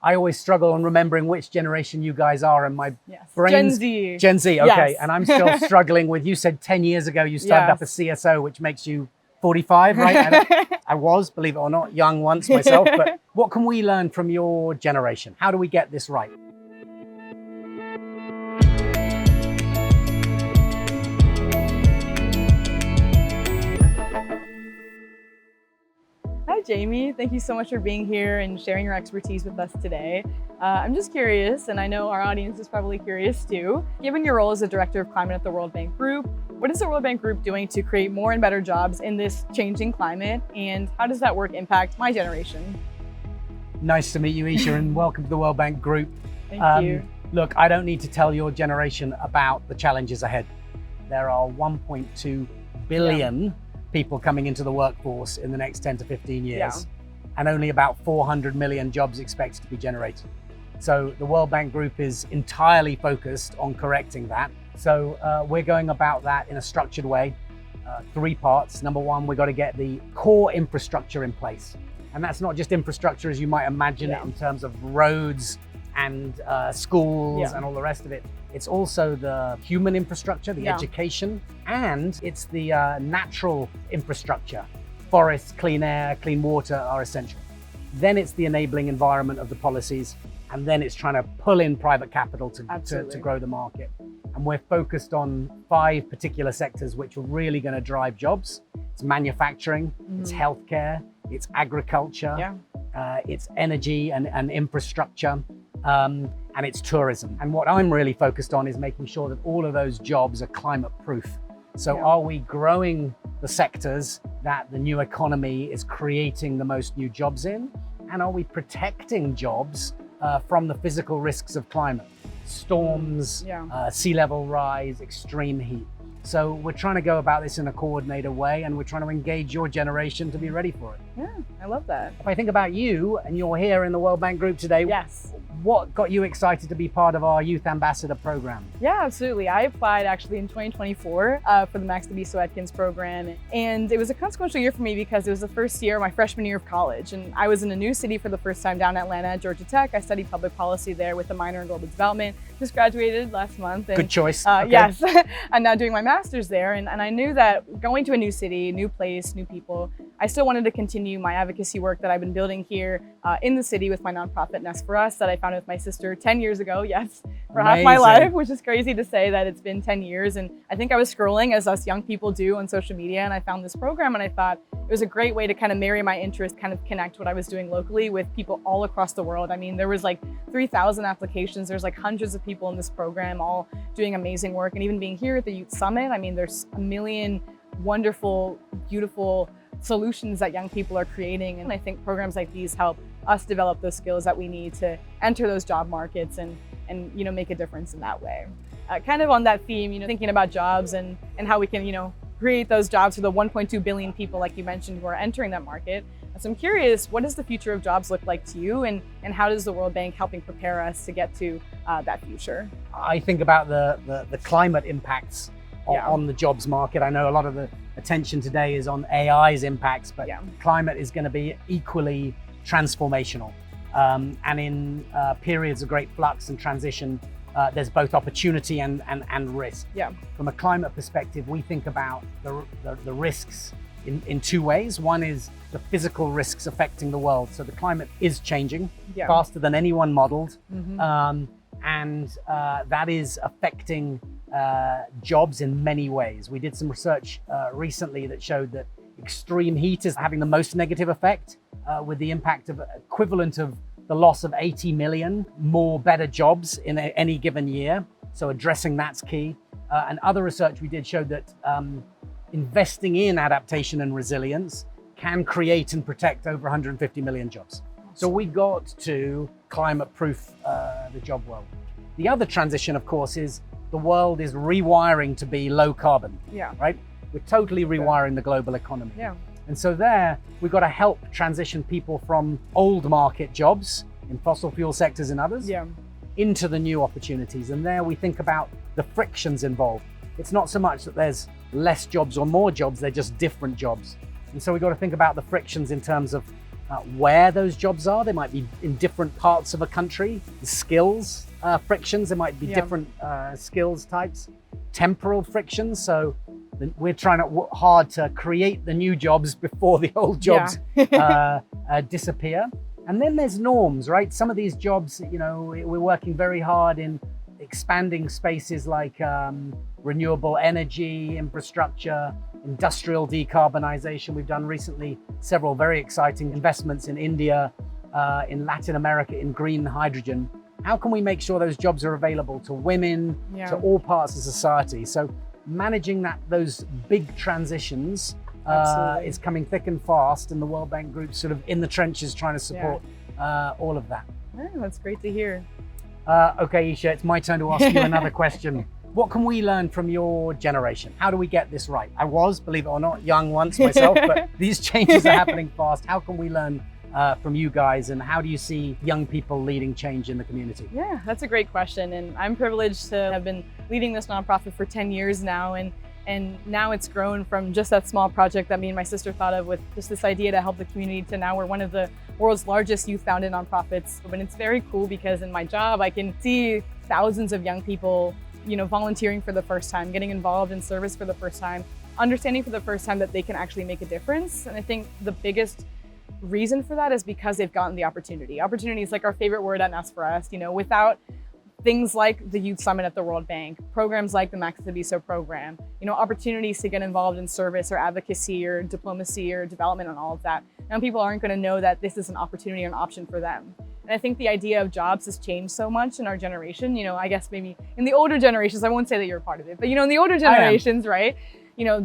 I always struggle on remembering which generation you guys are, and my brain's Gen Z. Gen Z, okay. Yes. And I'm still struggling with, you said 10 years ago you started up a CSO, which makes you 45, right? I was, believe it or not, young once myself, but what can we learn from your generation? How do we get this right? Hi, Jamie. Thank you so much for being here and sharing your expertise with us today. I'm just curious, and I know our audience is probably curious too. Given your role as the Director of Climate at the World Bank Group, what is the World Bank Group doing to create more and better jobs in this changing climate, and how does that work impact my generation? Nice to meet you, Esha, and welcome to the World Bank Group. Thank you. Look, I don't need to tell your generation about the challenges ahead. There are 1.2 billion people coming into the workforce in the next 10 to 15 years, and only about 400 million jobs expected to be generated. So the World Bank Group is entirely focused on correcting that. So we're going about that in a structured way, 3 parts. Number one, we've got to get the core infrastructure in place. And that's not just infrastructure as you might imagine it in terms of roads and schools and all the rest of it. It's also the human infrastructure, the education, and it's the natural infrastructure. Forests, clean air, clean water are essential. Then it's the enabling environment of the policies, and then it's trying to pull in private capital to grow the market. And we're focused on 5 particular sectors which are really going to drive jobs. It's manufacturing, it's healthcare, it's agriculture, it's energy and infrastructure, and it's tourism. And what I'm really focused on is making sure that all of those jobs are climate proof. So are we growing the sectors that the new economy is creating the most new jobs in? And are we protecting jobs from the physical risks of climate? Storms, sea level rise, extreme heat. So we're trying to go about this in a coordinated way, and we're trying to engage your generation to be ready for it. Yeah, I love that. If I think about you, and you're here in the World Bank Group today, what got you excited to be part of our Youth Ambassador program? Yeah, absolutely. I applied actually in 2024 for the Thabiso Edkins program. And it was a consequential year for me because it was the first year, my freshman year of college. And I was in a new city for the first time down in Atlanta at Georgia Tech. I studied public policy there with a minor in global development. Just graduated last month. And, good choice. Yes, I'm now doing my master's there. And I knew that going to a new city, new place, new people, I still wanted to continue my advocacy work that I've been building here in the city with my nonprofit Nest for Us that I founded with my sister 10 years ago, for half my life, which is crazy to say that it's been 10 years. And I think I was scrolling as us young people do on social media, and I found this program and I thought it was a great way to kind of marry my interest, kind of connect what I was doing locally with people all across the world. I mean, there was like 3,000 applications. There's like hundreds of people in this program all doing amazing work. And even being here at the Youth Summit, I mean, there's a million wonderful, beautiful solutions that young people are creating. And I think programs like these help us develop those skills that we need to enter those job markets and make a difference in that way. Kind of on that theme, thinking about jobs and how we can, create those jobs for the 1.2 billion people, like you mentioned, who are entering that market. So I'm curious, what does the future of jobs look like to you, and how does the World Bank helping prepare us to get to that future? I think about the climate impacts on the jobs market. I know a lot of the attention today is on AI's impacts, but climate is going to be equally transformational. And in periods of great flux and transition, there's both opportunity and risk. From a climate perspective, we think about the risks in 2 ways. One is the physical risks affecting the world. So the climate is changing faster than anyone modeled. And that is affecting jobs in many ways. We did some research recently that showed that extreme heat is having the most negative effect, with the impact of equivalent of the loss of 80 million more better jobs in any given year. So addressing that's key. And other research we did showed that investing in adaptation and resilience can create and protect over 150 million jobs. So we got to climate-proof the job world. The other transition, of course, is the world is rewiring to be low carbon, right? We're totally rewiring the global economy. And so there, we've got to help transition people from old market jobs in fossil fuel sectors and others into the new opportunities. And there we think about the frictions involved. It's not so much that there's less jobs or more jobs, they're just different jobs. And so we've got to think about the frictions in terms of where those jobs are. They might be in different parts of a country. The skills frictions, there might be different skills types. Temporal frictions, so we're trying hard to create the new jobs before the old jobs disappear. And then there's norms, right? Some of these jobs, we're working very hard in expanding spaces like renewable energy, infrastructure, industrial decarbonization. We've done recently several very exciting investments in India, in Latin America, in green hydrogen. How can we make sure those jobs are available to women, to all parts of society? So managing those big transitions is coming thick and fast, and the World Bank Group's sort of in the trenches trying to support all of that. Oh, that's great to hear. Okay, Esha, it's my turn to ask you another question. What can we learn from your generation? How do we get this right? I was, believe it or not, young once myself, but these changes are happening fast. How can we learn from you guys, and how do you see young people leading change in the community? Yeah, that's a great question. And I'm privileged to have been leading this nonprofit for 10 years now. And now it's grown from just that small project that me and my sister thought of with just this idea to help the community to now we're one of the world's largest youth-founded nonprofits. And it's very cool because in my job, I can see thousands of young people, volunteering for the first time, getting involved in service for the first time, understanding for the first time that they can actually make a difference. And I think the biggest reason for that is because they've gotten the opportunity. Opportunity is like our favorite word at Nest for us. Without things like the Youth Summit at the World Bank, programs like the Max Thabiso program, opportunities to get involved in service or advocacy or diplomacy or development and all of that. Now people aren't going to know that this is an opportunity or an option for them. And I think the idea of jobs has changed so much in our generation. I guess maybe in the older generations, I won't say that you're a part of it, but in the older generations, right?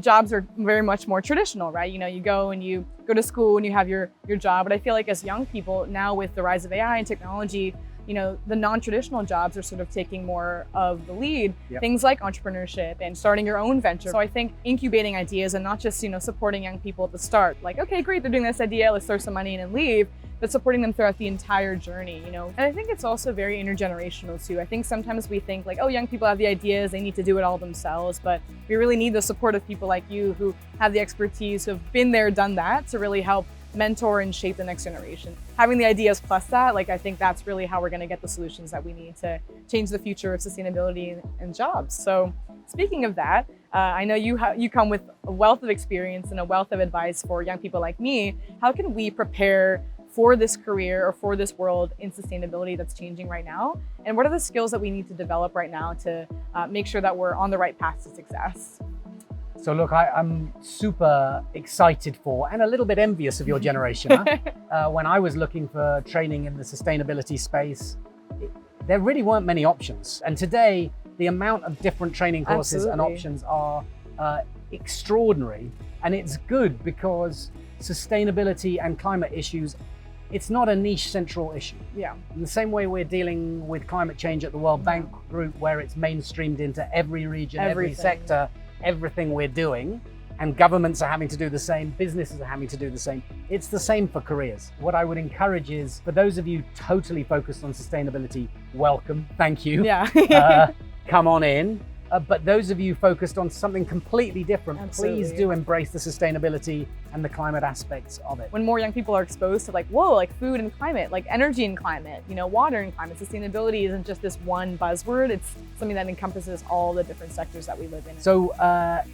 Jobs are very much more traditional, right? You go and you go to school and you have your job. But I feel like as young people now with the rise of AI and technology, the non-traditional jobs are sort of taking more of the lead. Yep. Things like entrepreneurship and starting your own venture. So I think incubating ideas and not just, supporting young people at the start, like, okay, great, they're doing this idea, let's throw some money in and leave, but supporting them throughout the entire journey, And I think it's also very intergenerational too. I think sometimes we think like, oh, young people have the ideas, they need to do it all themselves, but we really need the support of people like you who have the expertise, who have been there, done that, to really help mentor and shape the next generation. Having the ideas plus that, I think that's really how we're going to get the solutions that we need to change the future of sustainability and jobs. So speaking of that, I know you come with a wealth of experience and a wealth of advice for young people like me. How can we prepare for this career or for this world in sustainability that's changing right now? And what are the skills that we need to develop right now to make sure that we're on the right path to success? So look, I'm super excited for and a little bit envious of your generation. When I was looking for training in the sustainability space, there really weren't many options. And today, the amount of different training courses and options are extraordinary. And it's good because sustainability and climate issues, it's not a niche central issue. Yeah. In the same way we're dealing with climate change at the World Bank Group, where it's mainstreamed into every region, every sector, everything we're doing, and governments are having to do the same, businesses are having to do the same. It's the same for careers. What I would encourage is, for those of you totally focused on sustainability, welcome, thank you. Yeah. Come on in. But those of you focused on something completely different, Absolutely. Please do embrace the sustainability and the climate aspects of it. When more young people are exposed to whoa, food and climate, energy and climate, water and climate, sustainability isn't just this one buzzword, it's something that encompasses all the different sectors that we live in. So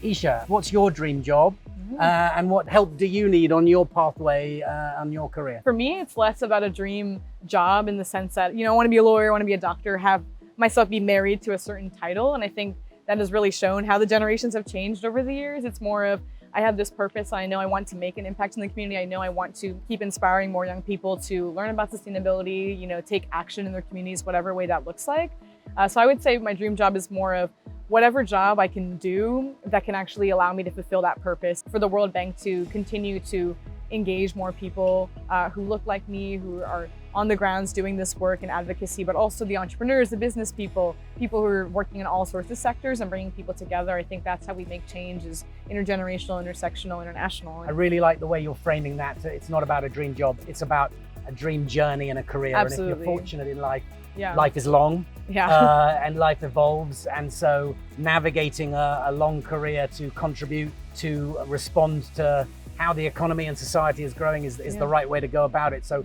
Esha, what's your dream job? And what help do you need on your pathway, on your career? For me, it's less about a dream job in the sense that, I want to be a lawyer, I want to be a doctor, have myself be married to a certain title. And I think that has really shown how the generations have changed over the years. It's more of, I have this purpose. I know I want to make an impact in the community. I know I want to keep inspiring more young people to learn about sustainability, take action in their communities, whatever way that looks like. So I would say my dream job is more of whatever job I can do that can actually allow me to fulfill that purpose for the World Bank to continue to engage more people who look like me, who are on the grounds doing this work in advocacy, but also the entrepreneurs, the business people who are working in all sorts of sectors and bringing people together. I think that's how we make change, is intergenerational, intersectional, international. I really like the way you're framing that. It's not about a dream job, it's about a dream journey and a career. Absolutely. And if you're fortunate in life, yeah. Life is long, and life evolves. And so navigating a long career to contribute, to respond to how the economy and society is growing is the right way to go about it. So,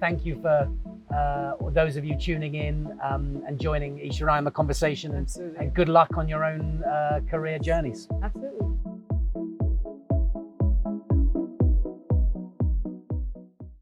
thank you for those of you tuning in and joining Esha and I in the conversation. And good luck on your own career journeys. Absolutely.